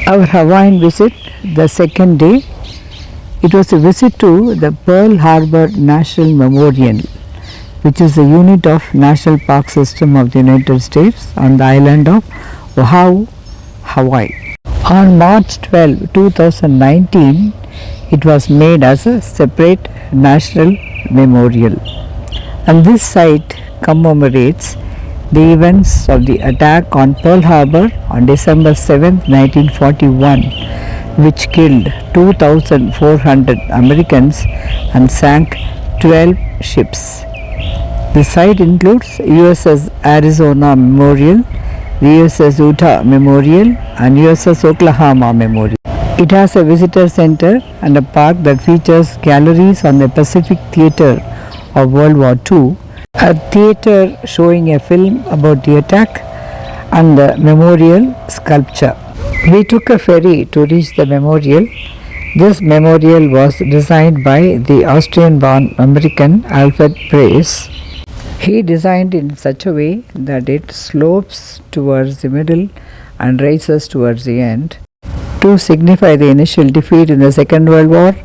Our Hawaiian visit, the second day, it was a visit to the Pearl Harbor National Memorial, which is a unit of National Park System of the United States on the island of Oahu, Hawaii. On March 12, 2019, it was made as a separate national memorial, and this site commemorates the events of the attack on Pearl Harbor on December 7, 1941, which killed 2,400 Americans and sank 12 ships. The site includes USS Arizona Memorial, USS Utah Memorial, and USS Oklahoma Memorial. It has a visitor center and a park that features galleries on the Pacific Theater of World War II, a theater showing a film about the attack, and the memorial sculpture. We took a ferry to reach the memorial. This memorial was designed by the Austrian-born American Alfred Price. He designed in such a way that it slopes towards the middle and rises towards the end to signify the initial defeat in the Second World War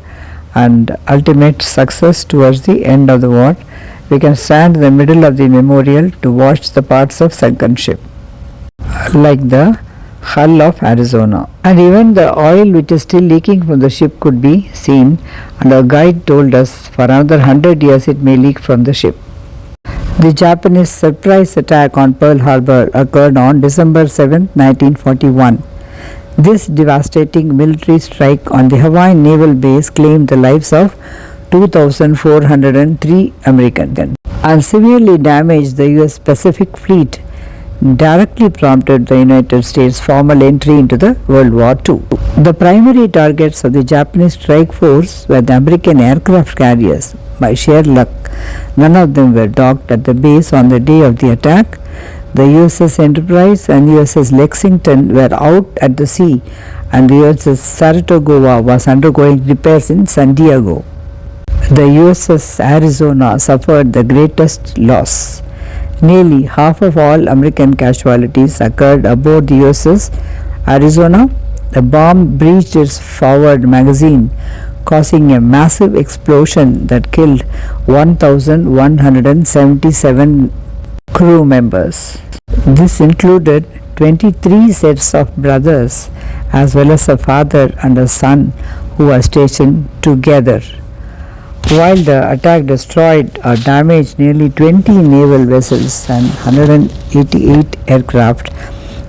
and ultimate success towards the end of the war. We can stand in the middle of the memorial to watch the parts of sunken ship, like the hull of Arizona. And even the oil which is still leaking from the ship could be seen, and our guide told us for another 100 years it may leak from the ship. The Japanese surprise attack on Pearl Harbor occurred on December 7, 1941. This devastating military strike on the Hawaiian naval base claimed the lives of 2,403 Americans and severely damaged the US Pacific Fleet, directly prompted the United States' formal entry into the World War II. The primary targets of the Japanese strike force were the American aircraft carriers. By sheer luck, none of them were docked at the base on the day of the attack. The USS Enterprise and USS Lexington were out at the sea, and the USS Saratoga was undergoing repairs in San Diego. The USS Arizona suffered the greatest loss. Nearly half of all American casualties occurred aboard the USS Arizona. The bomb breached its forward magazine, causing a massive explosion that killed 1,177 crew members. This included 23 sets of brothers as well as a father and a son who were stationed together. While the attack destroyed or damaged nearly 20 naval vessels and 188 aircraft,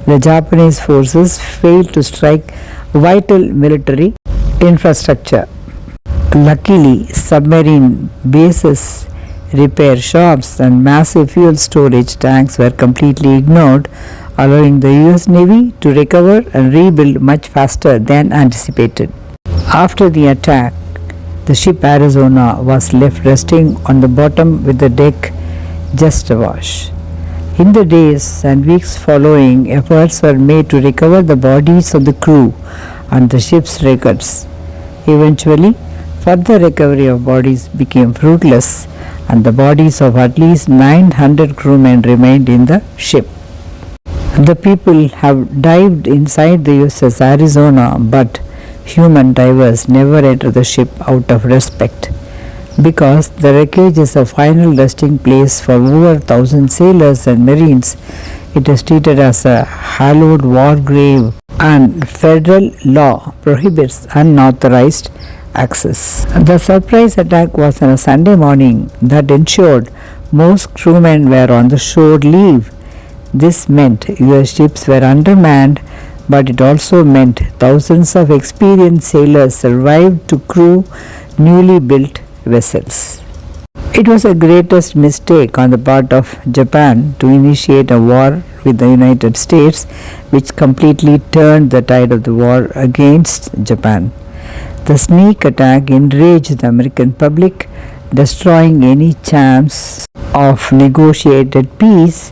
the Japanese forces failed to strike vital military infrastructure. Luckily, submarine bases, repair shops, and massive fuel storage tanks were completely ignored, allowing the US Navy to recover and rebuild much faster than anticipated. After the attack, the ship Arizona was left resting on the bottom with the deck just awash. In the days and weeks following, efforts were made to recover the bodies of the crew and the ship's wreckers. Eventually, further recovery of bodies became fruitless, and the bodies of at least 900 crewmen remained in the ship. The people have dived inside the USS Arizona, but human divers never enter the ship out of respect, because the wreckage is a final resting place for over 1,000 sailors and marines. It is treated as a hallowed war grave, and federal law prohibits unauthorized access. The surprise attack was on a Sunday morning that ensured most crewmen were on the shore leave. This meant US ships were undermanned, but it also meant thousands of experienced sailors survived to crew newly built vessels. It was the greatest mistake on the part of Japan to initiate a war with the United States, which completely turned the tide of the war against Japan. The sneak attack enraged the American public, destroying any chance of negotiated peace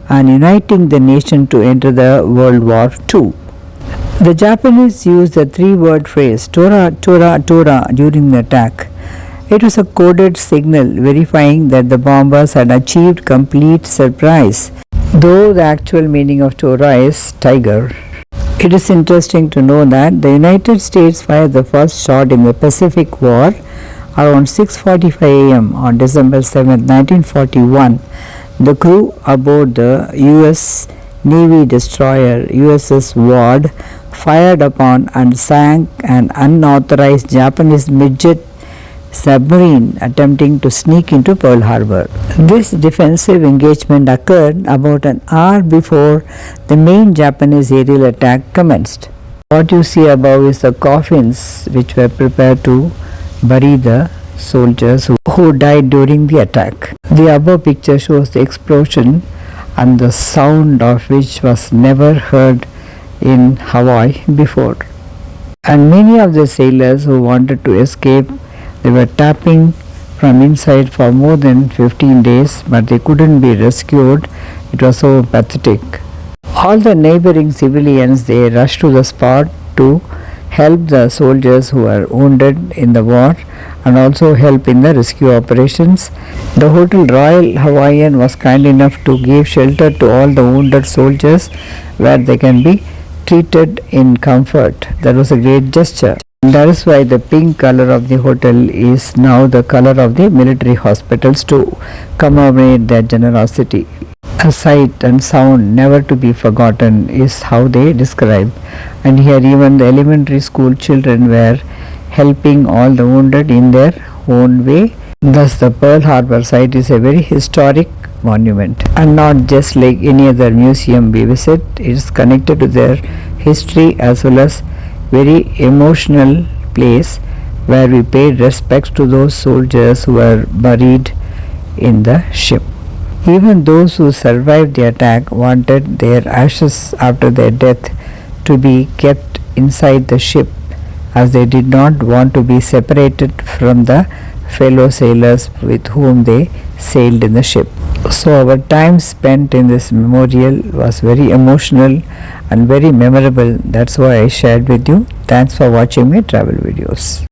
and uniting the nation to enter the World War II. The Japanese used the three-word phrase "Tora, Tora, Tora" during the attack. It was a coded signal verifying that the bombers had achieved complete surprise, though the actual meaning of Tora is tiger. It is interesting to know that the United States fired the first shot in the Pacific War around 6:45 a.m. on December 7, 1941. The crew aboard the U.S. Navy destroyer USS Ward fired upon and sank an unauthorized Japanese midget submarine attempting to sneak into Pearl Harbor. This defensive engagement occurred about an hour before the main Japanese aerial attack commenced. What you see above is the coffins which were prepared to bury the soldiers who died during the attack. The above picture shows the explosion and the sound of which was never heard in Hawaii before. And many of the sailors who wanted to escape, they were tapping from inside for more than 15 days, but they couldn't be rescued. It was so pathetic. All the neighboring civilians, they rushed to the spot to help the soldiers who were wounded in the war and also help in the rescue operations. The Hotel Royal Hawaiian was kind enough to give shelter to all the wounded soldiers where they can be treated in comfort. That was a great gesture. That is why the pink color of the hotel is now the color of the military hospitals to commemorate their generosity. A sight and sound never to be forgotten is how they describe. And here even the elementary school children were helping all the wounded in their own way. Thus the Pearl Harbor site is a very historic monument and not just like any other museum we visit. It is connected to their history as well as very emotional place where we paid respects to those soldiers who were buried in the ship. Even those who survived the attack wanted their ashes after their death to be kept inside the ship as they did not want to be separated from the fellow sailors with whom they sailed in the ship. So our time spent in this memorial was very emotional and very memorable. That's why I shared with you. Thanks for watching my travel videos.